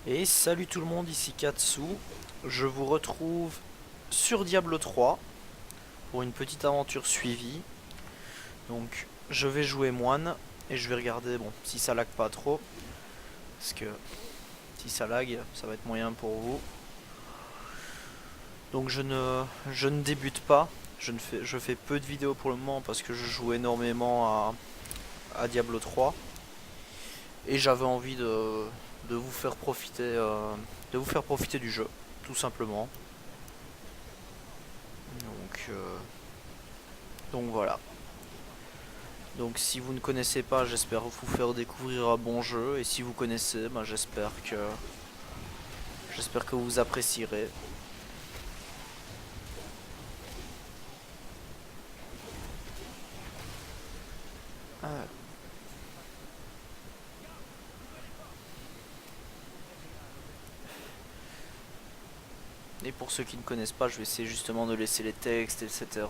Et salut tout le monde, ici Katsu. Je vous retrouve sur Diablo 3 pour une petite aventure suivie. Donc je vais jouer moine et je vais regarder bon si ça lag pas trop. Parce que si ça lag, ça va être moyen pour vous. Donc je ne débute pas. Je fais peu de vidéos pour le moment parce que je joue énormément à Diablo 3. Et j'avais envie de vous faire profiter du jeu, tout simplement. Donc, euh, donc voilà. Donc si vous ne connaissez pas, j'espère vous faire découvrir un bon jeu. Et si vous connaissez, ben, j'espère que vous apprécierez. Ah. Et pour ceux qui ne connaissent pas, je vais essayer justement de laisser les textes, etc.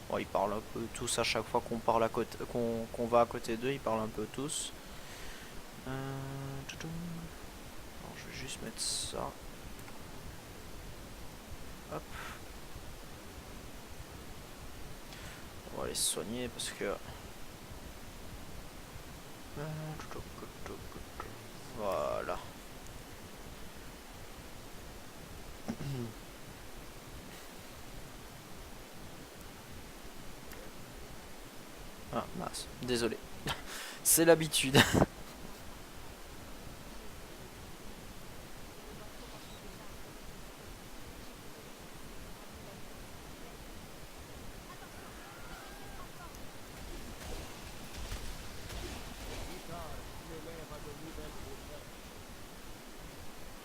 Bon, ils parlent un peu tous à chaque fois qu'on parle qu'on va à côté d'eux, ils parlent un peu tous. Alors, je vais juste mettre ça. Hop. On va les soigner parce que. Voilà. Ah mince, désolé. C'est l'habitude.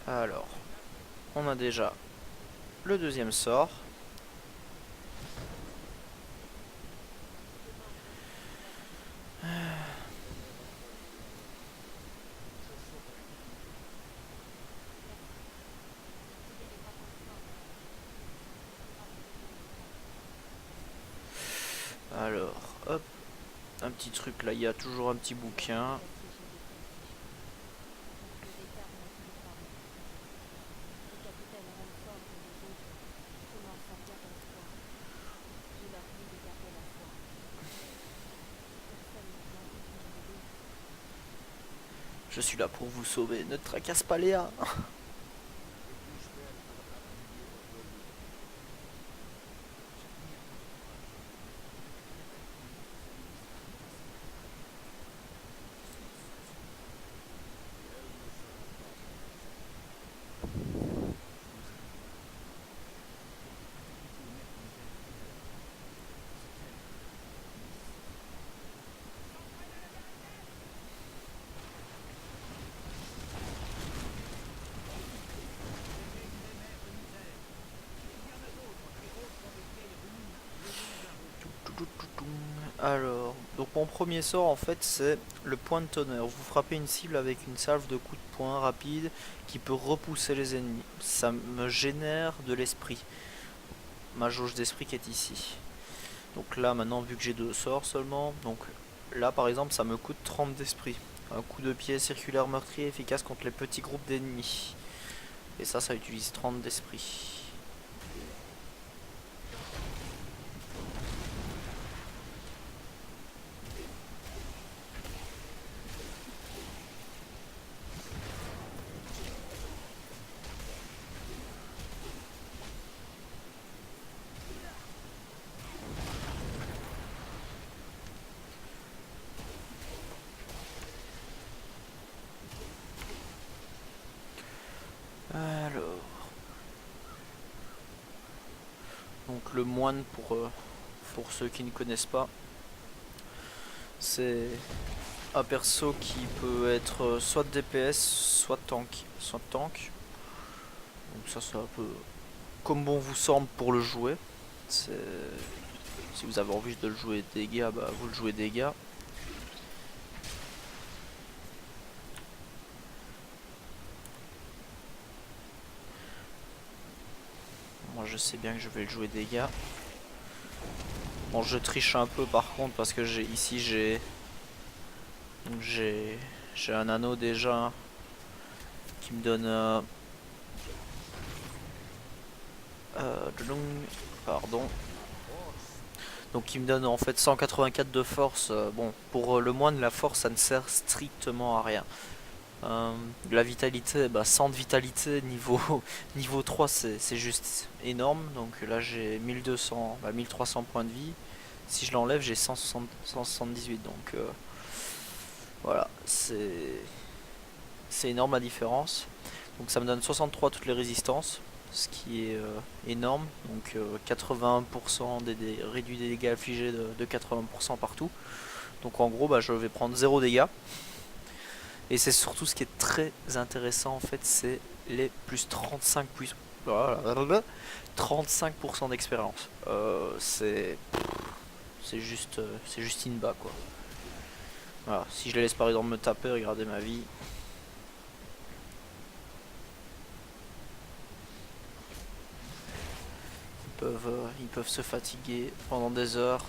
Alors, on a déjà le deuxième sort. Alors, hop, un petit truc là, il y a toujours un petit bouquin. Je suis là pour vous sauver, ne tracasse pas Léa. Alors, donc mon premier sort en fait c'est le point de tonnerre. Vous frappez une cible avec une salve de coups de poing rapide qui peut repousser les ennemis. Ça me génère de l'esprit. Ma jauge d'esprit qui est ici. Donc là maintenant vu que j'ai deux sorts seulement, donc là par exemple ça me coûte 30 d'esprit. Un coup de pied circulaire meurtrier efficace contre les petits groupes d'ennemis. Et ça utilise 30 d'esprit. Alors, donc le moine pour ceux qui ne connaissent pas, c'est un perso qui peut être soit DPS, soit tank. Soit tank. Donc ça c'est un peu comme bon vous semble pour le jouer. Si vous avez envie de le jouer dégâts, bah vous le jouez dégâts. Moi je sais bien que je vais le jouer dégâts. Bon, je triche un peu par contre parce que j'ai un anneau déjà qui me donne euh, pardon. Donc qui me donne en fait 184 de force. Bon, pour le moine, la force ça ne sert strictement à rien. La vitalité, bah 100 de vitalité niveau, niveau 3 c'est juste énorme. Donc là j'ai 1200, 1300 points de vie. Si je l'enlève j'ai 178. Donc voilà, c'est énorme la différence. Donc ça me donne 63 toutes les résistances, ce qui est énorme. Donc 81% réduit des dégâts affligés de 80% partout. Donc en gros bah, je vais prendre 0 dégâts. Et c'est surtout ce qui est très intéressant en fait, c'est les plus 35% d'expérience. C'est juste in bas quoi. Voilà, si je les laisse par exemple me taper, regardez ma vie. Ils peuvent se fatiguer pendant des heures.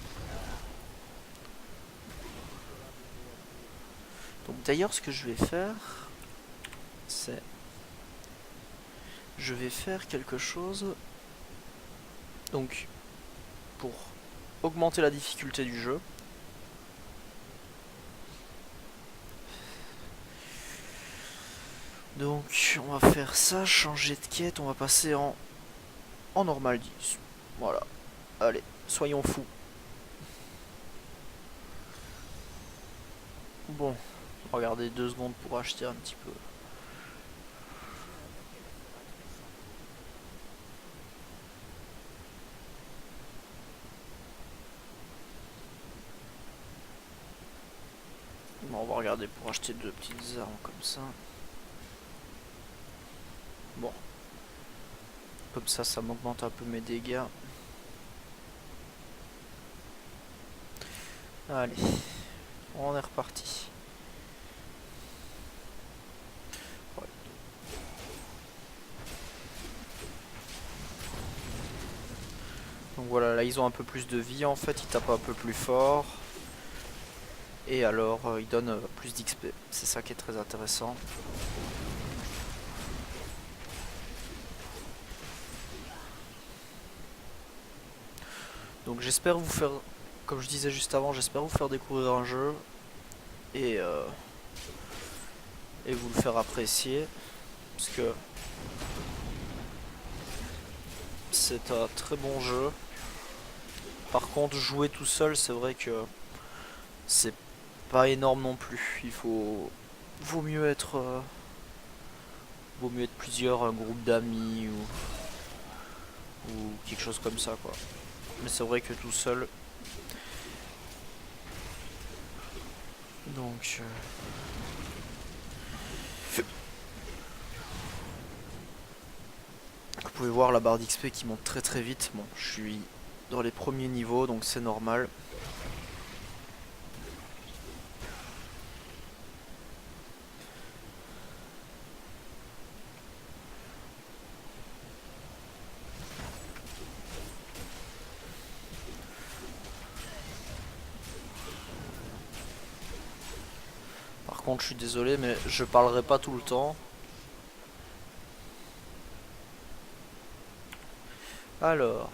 Donc d'ailleurs ce que je vais faire, c'est je vais faire quelque chose donc pour augmenter la difficulté du jeu. Donc on va faire ça, changer de quête, on va passer en normal 10. Voilà. Allez, soyons fous. Bon, regardez 2 secondes pour acheter un petit peu. Bon, on va regarder pour acheter 2 petites armes comme ça. Bon, comme ça m'augmente un peu mes dégâts. Allez, on est reparti. Ouais. Donc voilà, là ils ont un peu plus de vie en fait, ils tapent un peu plus fort. Et alors ils donnent plus d'XP. C'est ça qui est très intéressant. Donc j'espère vous faire, comme je disais juste avant, j'espère vous faire découvrir un jeu et, euh, et vous le faire apprécier. Parce que c'est un très bon jeu. Par contre, jouer tout seul, c'est vrai que c'est pas énorme non plus. Vaut mieux être, vaut mieux être plusieurs, un groupe d'amis ou quelque chose comme ça, quoi. Mais c'est vrai que tout seul, donc vous pouvez voir la barre d'XP qui monte très très vite. Bon, je suis dans les premiers niveaux, donc c'est normal. Par contre, je suis désolé, mais je parlerai pas tout le temps. Alors,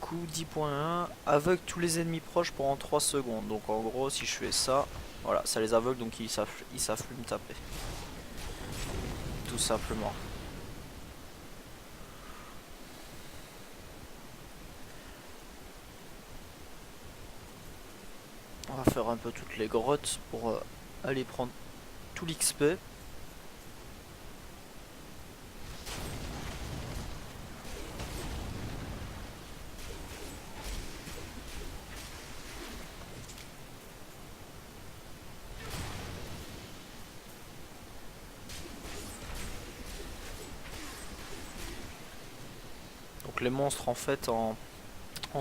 coup 10.1, aveugle tous les ennemis proches pendant 3 secondes. Donc en gros, si je fais ça, voilà, ça les aveugle, donc ils savent plus me taper. Tout simplement. On va faire un peu toutes les grottes pour aller prendre tout l'XP. Donc les monstres en fait en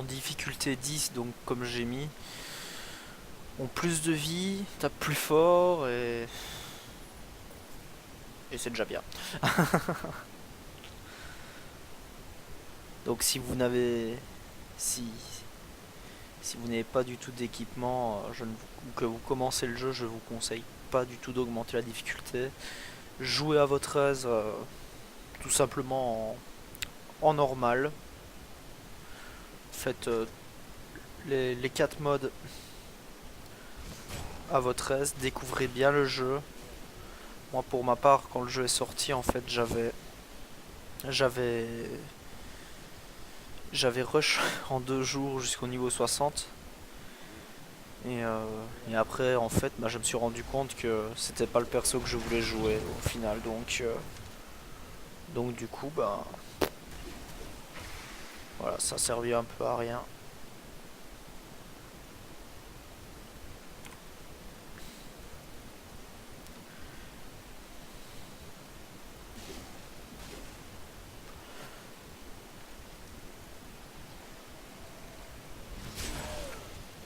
difficulté 10, donc comme j'ai mis, ont plus de vie, tapent plus fort et c'est déjà bien. Donc si vous n'avez si Si vous n'avez pas du tout d'équipement, ou que vous commencez le jeu, je vous conseille pas du tout d'augmenter la difficulté. Jouez à votre aise, tout simplement en normal. Faites les 4 modes à votre aise, découvrez bien le jeu. Moi pour ma part, quand le jeu est sorti, en fait j'avais j'avais rush en 2 jours jusqu'au niveau 60. Et après en fait je me suis rendu compte que c'était pas le perso que je voulais jouer au final, donc du coup voilà, ça servait un peu à rien.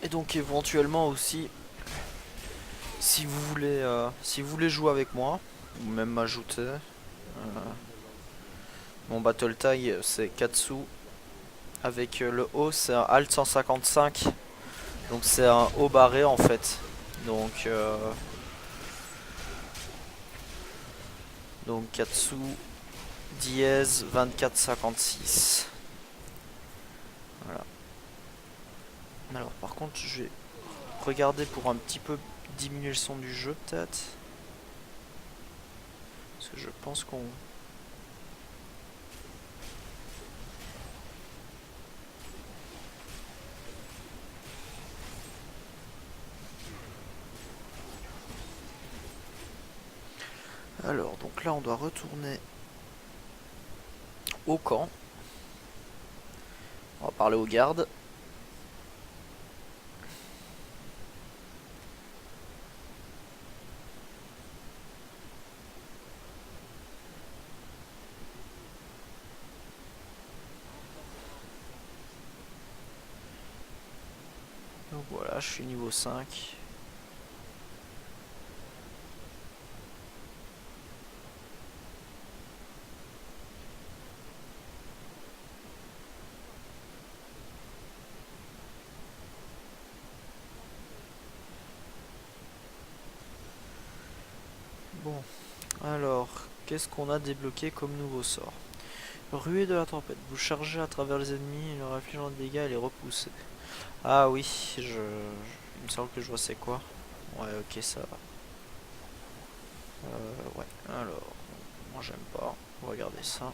Et donc éventuellement aussi, si vous voulez jouer avec moi, ou même m'ajouter, mon battle tag c'est Katsu. Avec le haut c'est un Alt 155. Donc c'est un haut barré en fait. Donc, donc Katsu dièse 2456. Voilà. Alors par contre je vais regarder pour un petit peu diminuer le son du jeu peut-être. Parce que je pense qu'on... Alors donc là on doit retourner au camp. On va parler aux gardes. Donc voilà, je suis niveau 5. Bon, alors, qu'est-ce qu'on a débloqué comme nouveau sort? Ruée de la tempête. Vous chargez à travers les ennemis, leur infligeant des dégâts et les repousser. Ah oui, il me semble que je vois c'est quoi. Ouais, ok, ça va. Ouais, alors, moi j'aime pas. On va regarder ça.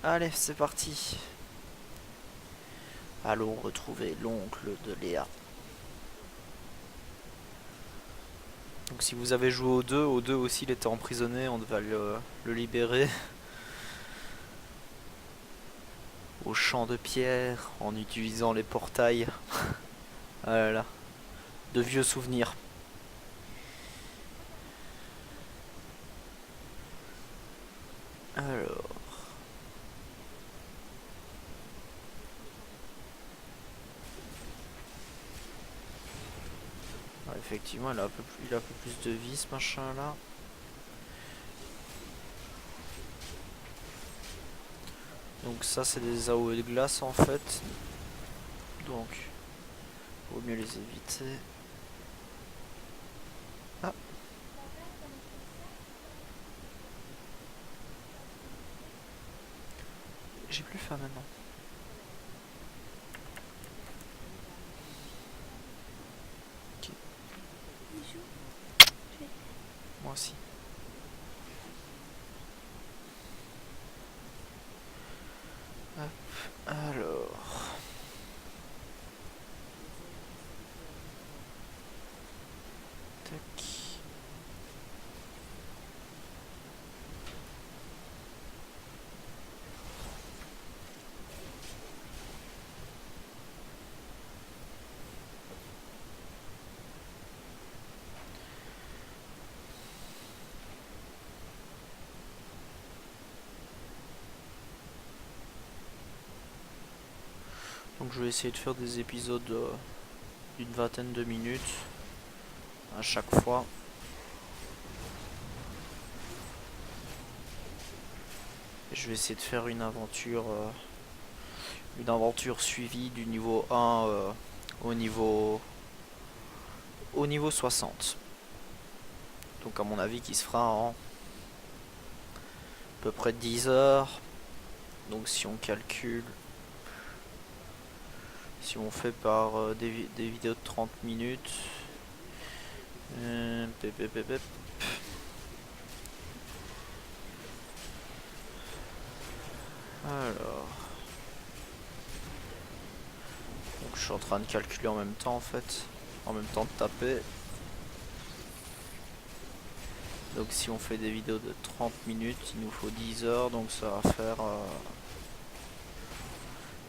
Allez, c'est parti. Allons retrouver l'oncle de Léa. Donc si vous avez joué au 2 aussi il était emprisonné, on devait le libérer. Au champ de pierre, en utilisant les portails. Ah là là, de vieux souvenirs. Alors... Ah, effectivement, il a un peu plus de vie ce machin là. Donc ça c'est des AOE de glace en fait. Donc, vaut mieux les éviter. Ah, j'ai plus faim maintenant. Ok, moi aussi. Hop, alors... Tac. Donc je vais essayer de faire des épisodes d'une vingtaine de minutes à chaque fois. Et je vais essayer de faire une aventure une aventure suivie du niveau 1 au niveau, au niveau 60. Donc à mon avis qui se fera en à peu près 10 heures. Donc si on calcule, si on fait par des vidéos de 30 minutes, pep, pep, pep, pep. Alors, donc je suis en train de calculer en même temps en fait, en même temps de taper. Donc si on fait des vidéos de 30 minutes, il nous faut 10 heures, donc ça va faire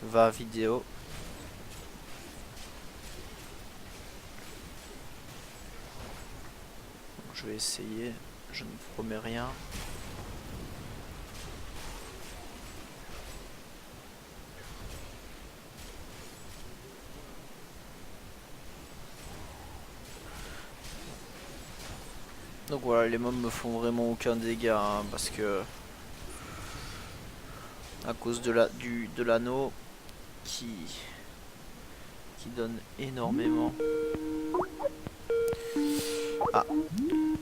20 vidéos. Donc je vais essayer, je ne promets rien. Donc voilà, les mobs me font vraiment aucun dégât hein, parce que à cause de l'anneau qui donne énormément. Ah,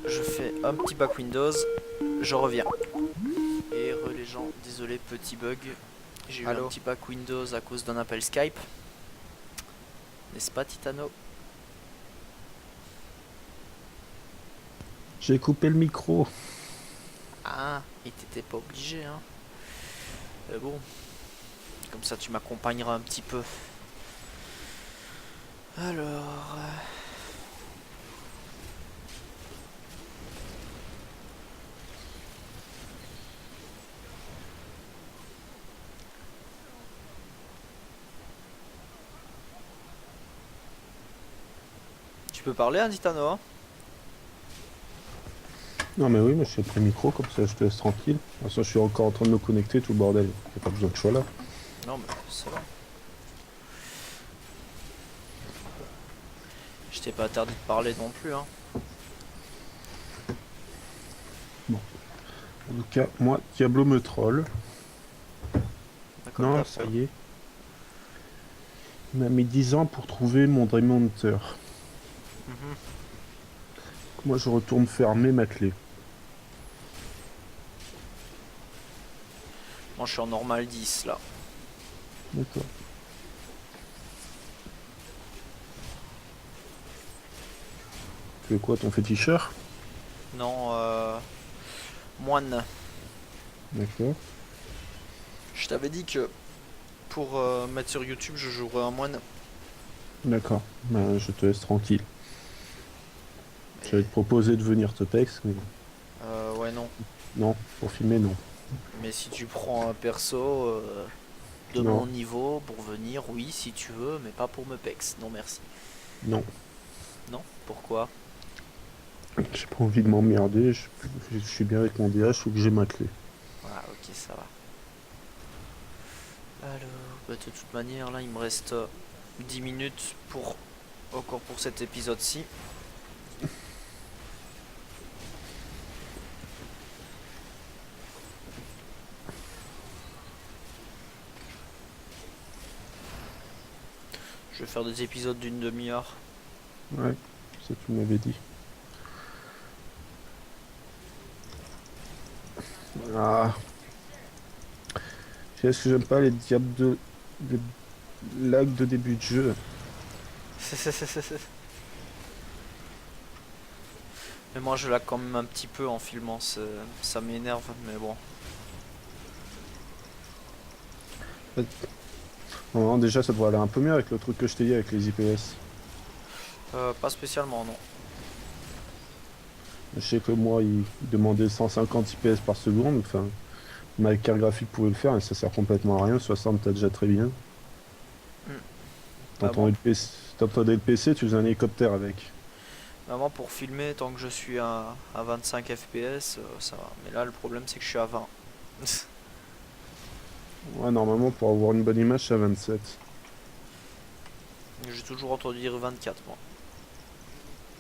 je fais un petit back Windows, je reviens. Et les gens, désolé, petit bug. J'ai eu un petit back Windows à cause d'un appel Skype. N'est-ce pas Titano? J'ai coupé le micro. Ah, et t'étais pas obligé hein. Mais bon, comme ça tu m'accompagneras un petit peu. Alors... Tu peux parler hein Titano hein? Non mais oui, mais j'ai pris le micro, comme ça je te laisse tranquille. De toute façon, je suis encore en train de me connecter, tout le bordel. Y'a pas besoin que je sois là. Non mais ça va. Je t'ai pas interdit de parler non plus hein. Bon. En tout cas, moi, Diablo me troll. Comme Non, d'hab ça quoi. y est. Il m'a mis 10 ans pour trouver mon Dream Hunter. Mhm. Moi, je retourne fermer ma clé. Moi je suis en normal 10 là. D'accord. Tu veux quoi, ton féticheur? Non, moine. D'accord. Je t'avais dit que pour mettre sur YouTube, je jouerais un moine. D'accord. Ben, je te laisse tranquille. J'allais Mais te proposer de venir te pex, mais ouais, non. non, pour filmer, non. Mais si tu prends un perso de mon Non, niveau pour venir, oui, si tu veux, mais pas pour me pex. Non, merci. non. Non? Pourquoi? J'ai pas envie de m'emmerder, je suis bien avec mon DH, faut que j'ai ma clé. Ah, ok, ça va. Alors, bah, de toute manière, là, il me reste 10 minutes pour encore pour cet épisode-ci. Je vais faire des épisodes d'une demi-heure. Ouais, ça tu m'avais dit. Ah, est-ce que j'aime pas les diables de lag de début de jeu? Mais moi, je lag quand même un petit peu en filmant, ça m'énerve, mais bon. Non, déjà ça devrait aller un peu mieux avec le truc que je t'ai dit avec les IPS. Pas spécialement, non. Je sais que moi il demandait 150 IPS par seconde, enfin ma carte graphique pouvait le faire et ça sert complètement à rien, 60 t'as déjà très bien. Hmm. Bah, T'entendais le PC, tu faisais un hélicoptère avec. moi, pour filmer, tant que je suis à 25 FPS, ça va. Mais là, le problème, c'est que je suis à 20. Ouais, normalement pour avoir une bonne image c'est à 27. J'ai toujours entendu dire 24, moi.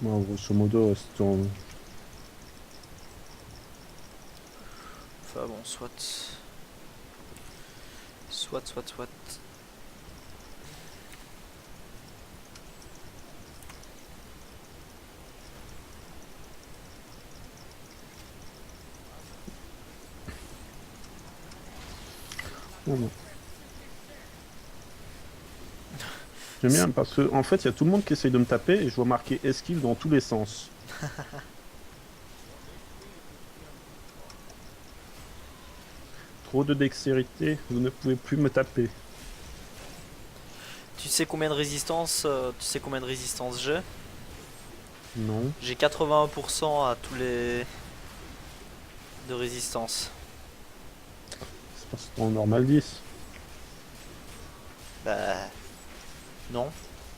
Moi, grosso modo, c'est en... Enfin bon, soit. Soit. Non, non. J'aime C'est- bien parce que en fait, il y a tout le monde qui essaye de me taper et je vois marqué esquive dans tous les sens. Trop de dextérité, vous ne pouvez plus me taper. Tu sais combien de résistance Tu sais combien de résistance j'ai? Non, J'ai 81% à tous les de résistance. c'est parce que c'est en normal 10. Bah non,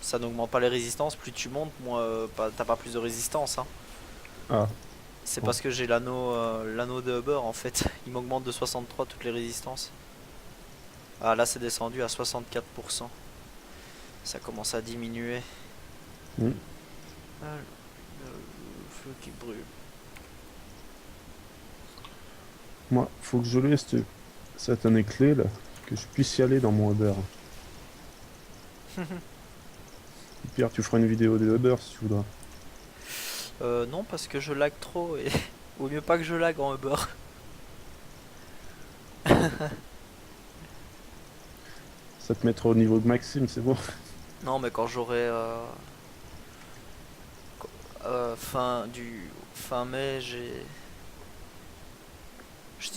ça n'augmente pas les résistances. Plus tu montes, moins t'as pas plus de résistance. Hein. Ah, C'est bon. parce que j'ai l'anneau de Huber en fait. Il m'augmente de 63 toutes les résistances. Ah là c'est descendu à 64%. Ça commence à diminuer. Hmm. Ah, le feu qui brûle. Moi, faut que je laisse cette année clé là, que je puisse y aller dans mon Uber. Au pire, tu feras une vidéo de Uber si tu voudras. Non parce que je lag trop et vaut mieux pas que je lag en Uber. Ça te mettra au niveau de Maxime, c'est bon. Non mais quand j'aurai fin mai, je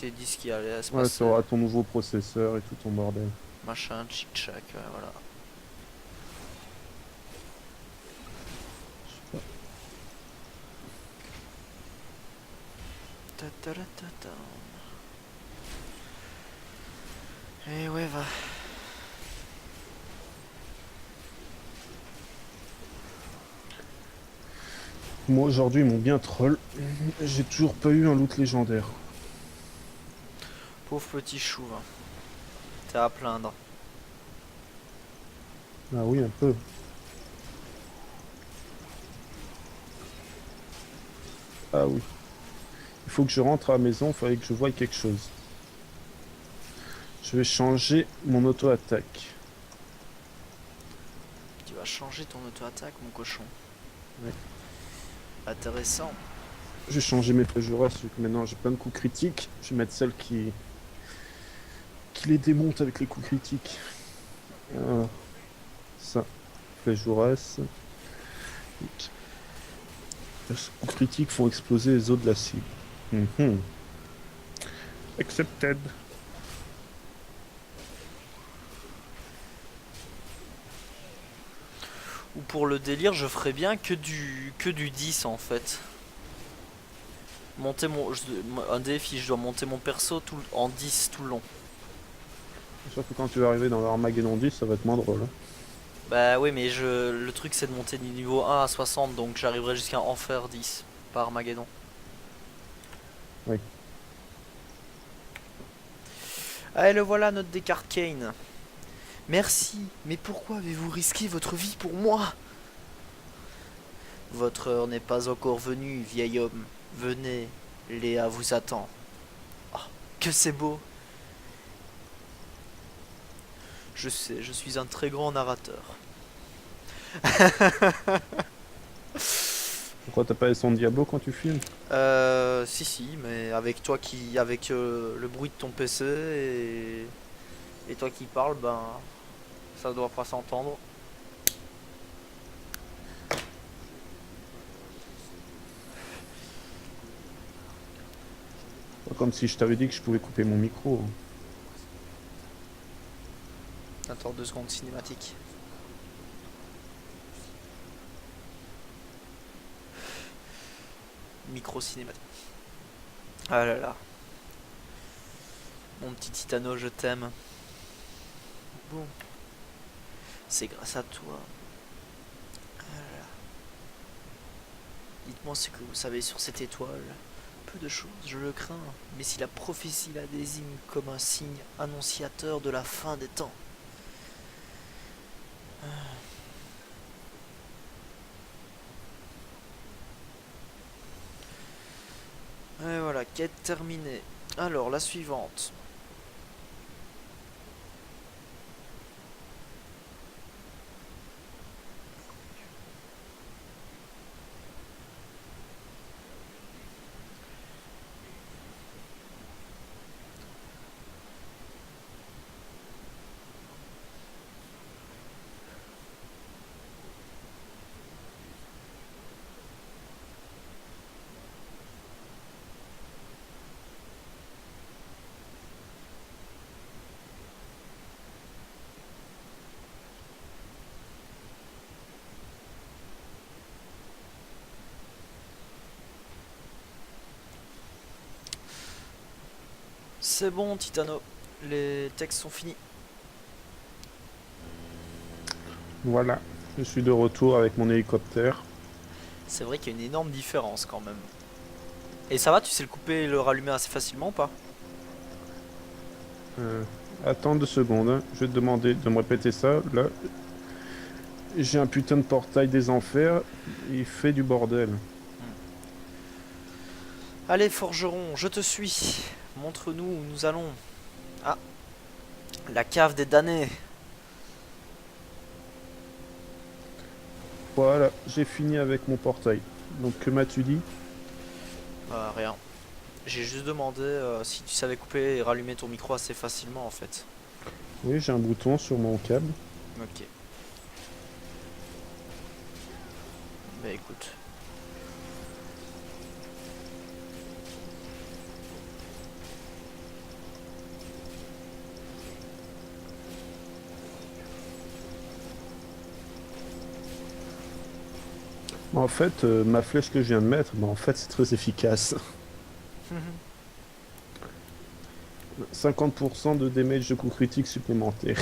t'ai dit ce qui allait se Ouais, passer. t'auras ton nouveau processeur et tout ton bordel. Machin, tchic tchac, voilà. Je sais pas. Ta ta ta ta ta. Et ouais, va. Moi, aujourd'hui, ils m'ont bien troll. J'ai toujours pas eu un loot légendaire. Pauvre petit chou, va. T'es à plaindre. Ah oui, un peu. Ah oui. Il faut que je rentre à la maison, il fallait que je voie quelque chose. Je vais changer mon auto-attaque. Tu vas changer ton auto-attaque, mon cochon. Ouais. Intéressant. Je vais changer mes Pejuras, vu que maintenant j'ai plein de coups critiques. Je vais mettre celle qui les démonte avec les coups critiques. Alors, ça, Pejuras. Les coups critiques font exploser les os de la cible. Mhm. Accepted. Ou pour le délire, je ferais bien que du 10 en fait. Monter un défi, je dois monter mon perso en 10 tout le long. Surtout quand tu vas arriver dans l'Armageddon 10, ça va être moins drôle. Hein. Bah oui, mais le truc c'est de monter du niveau 1 à 60, donc j'arriverai jusqu'à Enfer 10 par Armageddon. Oui. Allez, le voilà notre Descartes Kane. Merci, mais pourquoi avez-vous risqué votre vie pour moi? Votre heure n'est pas encore venue, vieil homme. Venez, Léa vous attend. Oh, que c'est beau. Je sais, je suis un très grand narrateur. Pourquoi t'as pas les sons de Diablo quand tu filmes? Si, mais avec le bruit de ton PC et toi qui parles, ben, ça doit pas s'entendre. Pas comme si je t'avais dit que je pouvais couper mon micro. Hein. Attends 2 secondes, cinématique. Micro cinématique. Ah là là. Mon petit Titano, je t'aime. Bon, c'est grâce à toi. Ah là là. Dites-moi ce que vous savez sur cette étoile. Peu de choses, je le crains, mais si la prophétie la désigne comme un signe annonciateur de la fin des temps. Et voilà, quête terminée. Alors, la suivante. C'est bon, Titano. Les textes sont finis. Voilà, je suis de retour avec mon hélicoptère. C'est vrai qu'il y a une énorme différence quand même. Et ça va, tu sais le couper et le rallumer assez facilement ou pas? Euh, Attends 2 secondes, hein. Je vais te demander de me répéter ça. Là, j'ai un putain de portail des enfers. Il fait du bordel. Allez, forgeron, je te suis. Montre-nous où nous allons. Ah, la cave des damnés. Voilà, j'ai fini avec mon portail. Donc, que m'as-tu dit? Rien. J'ai juste demandé si tu savais couper et rallumer ton micro assez facilement en fait. Oui, j'ai un bouton sur mon câble. Ok. Bah écoute. En fait, ma flèche que je viens de mettre, en fait, c'est très efficace. 50% de damage de coup critique supplémentaire.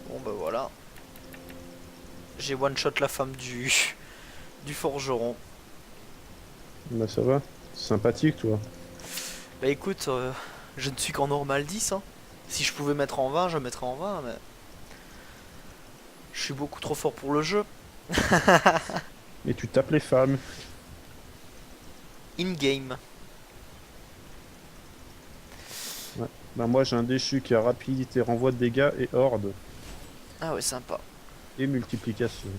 Bon bah voilà. J'ai one shot la femme du forgeron. Bah, ça va. Sympathique, toi. Bah écoute, je ne suis qu'en normal 10 hein. Si je pouvais mettre en 20, je mettrais en 20 mais je suis beaucoup trop fort pour le jeu. Et tu tapes les femmes. In-game. Ouais. Bah, moi, j'ai un déchu qui a rapidité, renvoi de dégâts et horde. Ah ouais, sympa. Et multiplication.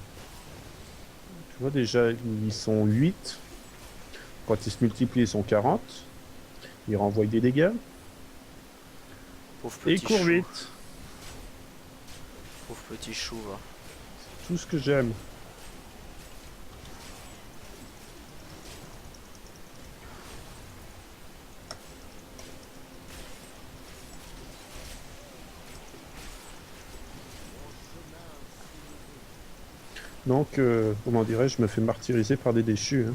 Tu vois, déjà, ils sont 8. Quand ils se multiplient, ils sont 40. Ils renvoient des dégâts. Pauvre Et ils petit courent chou. vite. Pauvre petit chou. Va. Tout ce que j'aime. Donc, comment dirais-je, je me fais martyriser par des déchus, hein.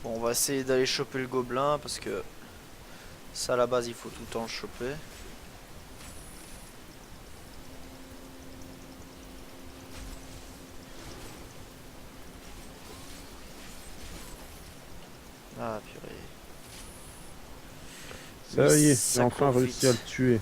Bon, on va essayer d'aller choper le gobelin parce que ça à la base il faut tout le temps le choper. Ah purée. Lui Ça y est, j'ai ça enfin court réussi à le vite. tuer.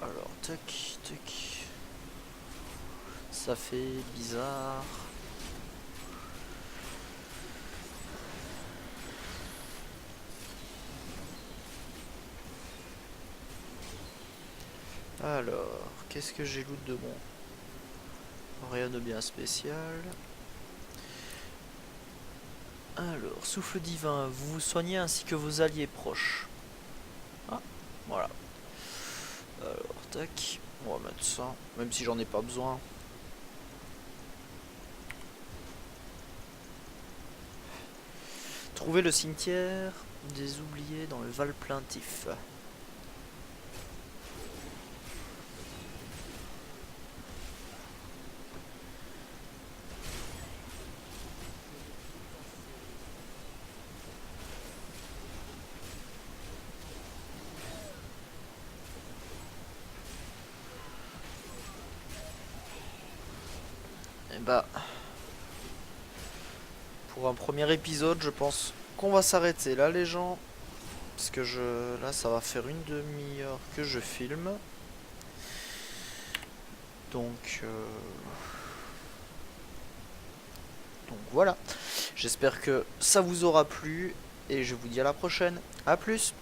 Alors, tac, tac. Ça fait bizarre. Alors, qu'est-ce que j'ai loot de bon? Rien de bien spécial. Alors, souffle divin, vous vous soignez ainsi que vos alliés proches. Ah, voilà. Alors, tac. On va mettre ça, même si j'en ai pas besoin. Trouver le cimetière des oubliés dans le Val plaintif. Et bah, pour un premier épisode, je pense qu'on va s'arrêter là, les gens. Parce que là, ça va faire une demi-heure que je filme. Donc, donc voilà. J'espère que ça vous aura plu. Et je vous dis à la prochaine. A plus!